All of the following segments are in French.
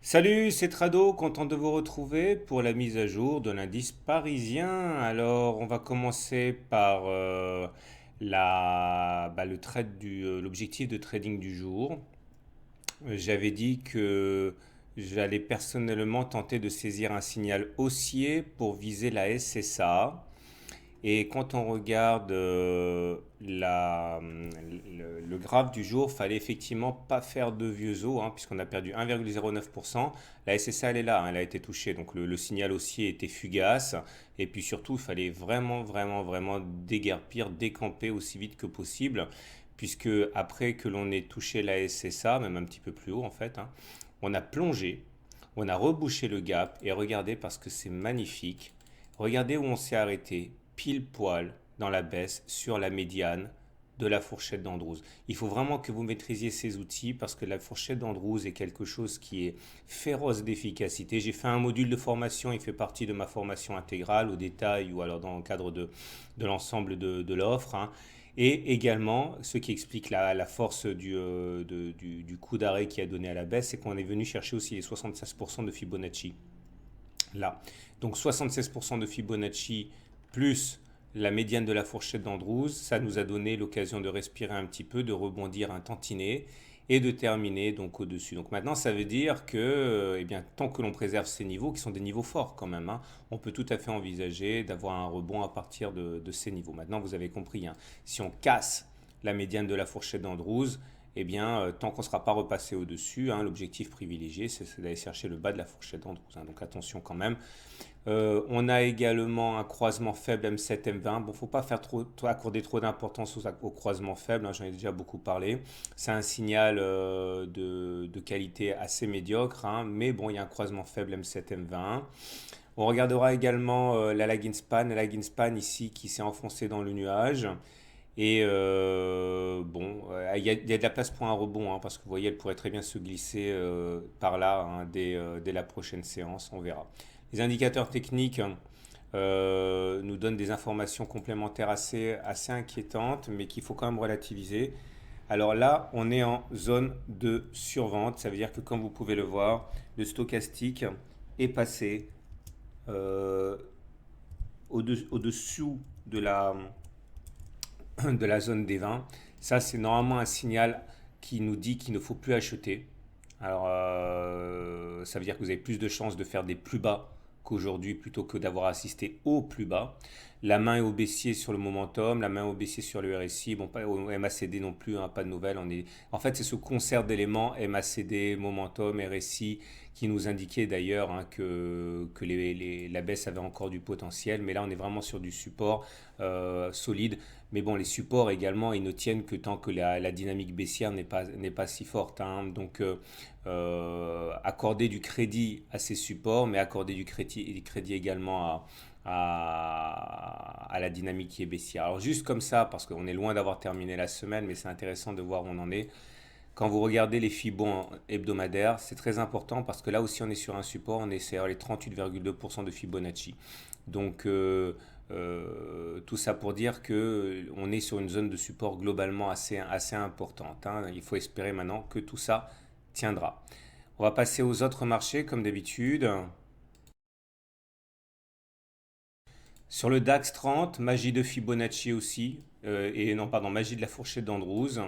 Salut, c'est Trado, content de vous retrouver pour la mise à jour de l'indice parisien. Alors, on va commencer par l'objectif de trading du jour. J'avais dit que j'allais personnellement tenter de saisir un signal haussier pour viser la SSA. Et quand on regarde le graphe du jour, fallait effectivement pas faire de vieux os, hein, puisqu'on a perdu 1,09%. La SSA, elle est là, hein, elle a été touchée. Donc le signal haussier était fugace. Et puis surtout, il fallait vraiment, vraiment, vraiment déguerpir, décamper aussi vite que possible. Puisque après que l'on ait touché la SSA, même un petit peu plus haut en fait, hein, on a plongé, on a rebouché le gap. Et regardez parce que c'est magnifique. Regardez où on s'est arrêté pile poil dans la baisse sur la médiane de la fourchette d'Andrews. Il faut vraiment que vous maîtrisiez ces outils parce que la fourchette d'Andrews est quelque chose qui est féroce d'efficacité. J'ai fait un module de formation, il fait partie de ma formation intégrale au détail ou alors dans le cadre de l'ensemble de l'offre, hein. Et également, ce qui explique la force du coup d'arrêt qui a donné à la baisse, c'est qu'on est venu chercher aussi les 76% de Fibonacci là. Donc 76% de Fibonacci plus la médiane de la fourchette d'Andrews, ça nous a donné l'occasion de respirer un petit peu, de rebondir un tantinet et de terminer donc au-dessus. Donc maintenant, ça veut dire que, eh bien, tant que l'on préserve ces niveaux, qui sont des niveaux forts quand même, hein, on peut tout à fait envisager d'avoir un rebond à partir de ces niveaux. Maintenant, vous avez compris, hein, si on casse la médiane de la fourchette d'Andrews, eh bien, tant qu'on ne sera pas repassé au-dessus, hein, l'objectif privilégié, c'est d'aller chercher le bas de la fourchette d'Andrews, hein. Donc attention quand même. On a également un croisement faible M7-M20. Bon, faut pas faire accorder trop d'importance au croisement faible, hein, j'en ai déjà beaucoup parlé. C'est un signal de qualité assez médiocre, hein, mais bon, il y a un croisement faible M7-M20. On regardera également la lagging span ici qui s'est enfoncé dans le nuage. Et bon, il y a de la place pour un rebond, hein, parce que vous voyez, elle pourrait très bien se glisser par là, hein, dès la prochaine séance, on verra. Les indicateurs techniques nous donnent des informations complémentaires assez inquiétantes, mais qu'il faut quand même relativiser. Alors là, on est en zone de survente, ça veut dire que comme vous pouvez le voir, le stochastique est passé euh, au-dessous de la zone des 20. Ça, c'est normalement un signal qui nous dit qu'il ne faut plus acheter. Alors, ça veut dire que vous avez plus de chances de faire des plus bas qu'aujourd'hui plutôt que d'avoir assisté au plus bas. La main est au baissier sur le momentum, la main au baissier sur le RSI, bon, pas au MACD non plus, hein, pas de nouvelles. En fait, c'est ce concert d'éléments MACD, momentum, RSI qui nous indiquait d'ailleurs, hein, que la baisse avait encore du potentiel. Mais là, on est vraiment sur du support solide. Mais bon, les supports également, ils ne tiennent que tant que la dynamique baissière n'est pas si forte, hein. Donc, accorder du crédit à ces supports, mais accorder du crédit également à la dynamique qui est baissière. Alors juste comme ça, parce qu'on est loin d'avoir terminé la semaine, mais c'est intéressant de voir où on en est. Quand vous regardez les Fibon hebdomadaires, c'est très important parce que là aussi on est sur un support, on est sur les 38,2% de Fibonacci. Donc tout ça pour dire que on est sur une zone de support globalement assez importante, hein. Il faut espérer maintenant que tout ça tiendra. On va passer aux autres marchés comme d'habitude. Sur le DAX 30, magie de Fibonacci aussi, et non, pardon, magie de la fourchette d'Andrews.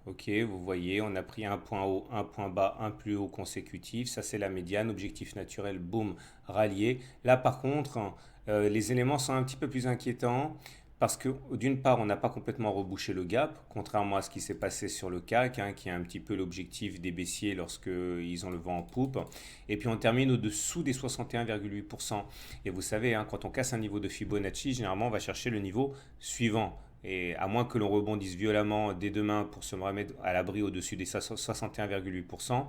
Ok, vous voyez, on a pris un point haut, un point bas, un plus haut consécutif. Ça, c'est la médiane. Objectif naturel, boum, rallié. Là, par contre, les éléments sont un petit peu plus inquiétants parce que, d'une part, on n'a pas complètement rebouché le gap, contrairement à ce qui s'est passé sur le CAC, hein, qui est un petit peu l'objectif des baissiers lorsqu'ils ont le vent en poupe. Et puis, on termine au-dessous des 61,8%. Et vous savez, hein, quand on casse un niveau de Fibonacci, généralement, on va chercher le niveau suivant. Et à moins que l'on rebondisse violemment dès demain pour se remettre à l'abri au-dessus des 61,8%,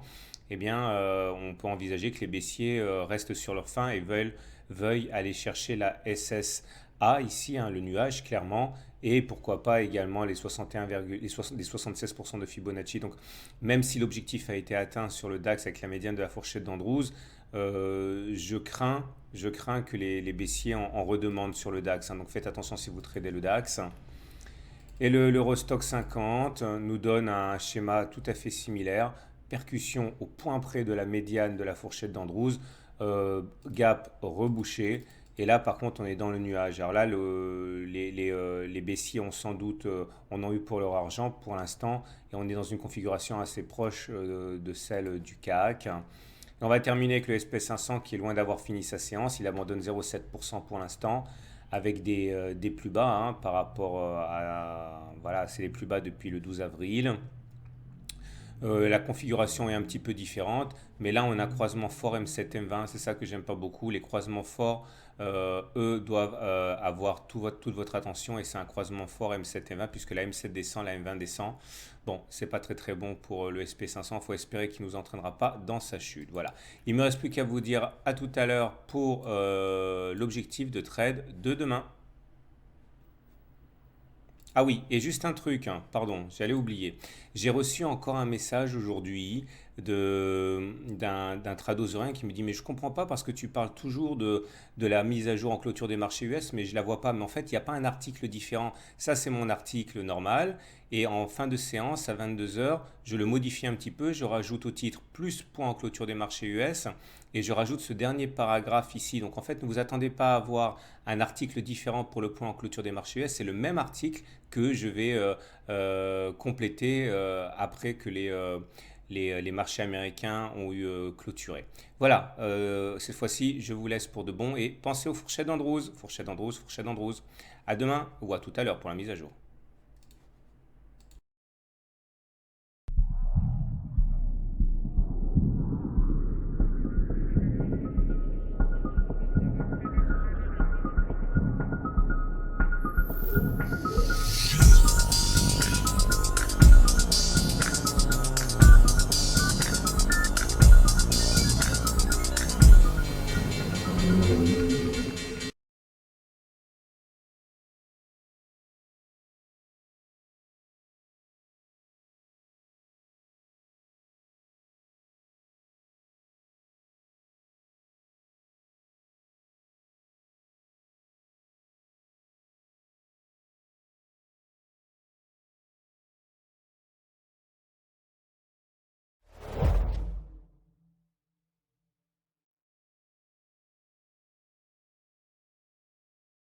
eh bien, on peut envisager que les baissiers restent sur leur faim et veuillent aller chercher la SSA ici, hein, le nuage clairement, et pourquoi pas également les 61, les 76% de Fibonacci. Donc, même si l'objectif a été atteint sur le DAX avec la médiane de la fourchette d'Andrews, je crains que les baissiers en redemandent sur le DAX, hein. Donc, faites attention si vous tradez le DAX. Et l'Eurostock 50 nous donne un schéma tout à fait similaire. percussion au point près de la médiane de la fourchette d'Andrews, gap rebouché. Et là, par contre, on est dans le nuage. Alors là, les baissiers ont sans doute, on en eu pour leur argent pour l'instant, et on est dans une configuration assez proche de celle du CAC. On va terminer avec le SP500 qui est loin d'avoir fini sa séance. Il abandonne 0,7% pour l'instant avec des plus bas hein, par rapport à... Voilà, c'est les plus bas depuis le 12 avril. La configuration est un petit peu différente, mais là on a croisement fort M7, M20, c'est ça que j'aime pas beaucoup. Les croisements forts, eux, doivent avoir toute votre attention et c'est un croisement fort M7, M20 puisque la M7 descend, la M20 descend. Bon, c'est pas très très bon pour le SP500, il faut espérer qu'il ne nous entraînera pas dans sa chute. Voilà. Il me reste plus qu'à vous dire à tout à l'heure pour l'objectif de trade de demain. Ah oui, et juste un truc, hein, pardon, j'allais oublier. J'ai reçu encore un message aujourd'hui d'un tradoserien qui me dit, mais je comprends pas parce que tu parles toujours de la mise à jour en clôture des marchés US, mais je la vois pas. Mais en fait, il n'y a pas un article différent. Ça, c'est mon article normal. Et en fin de séance, à 22 heures, je le modifie un petit peu. Je rajoute au titre plus point en clôture des marchés US. Et je rajoute ce dernier paragraphe ici. Donc en fait, ne vous attendez pas à avoir un article différent pour le point en clôture des marchés US. C'est le même article que je vais compléter après que les marchés américains ont eu clôturé. Voilà, cette fois-ci, je vous laisse pour de bon et pensez aux fourchettes d'Andrews. Fourchette d'Andrews, fourchette d'Andrews. À demain ou à tout à l'heure pour la mise à jour.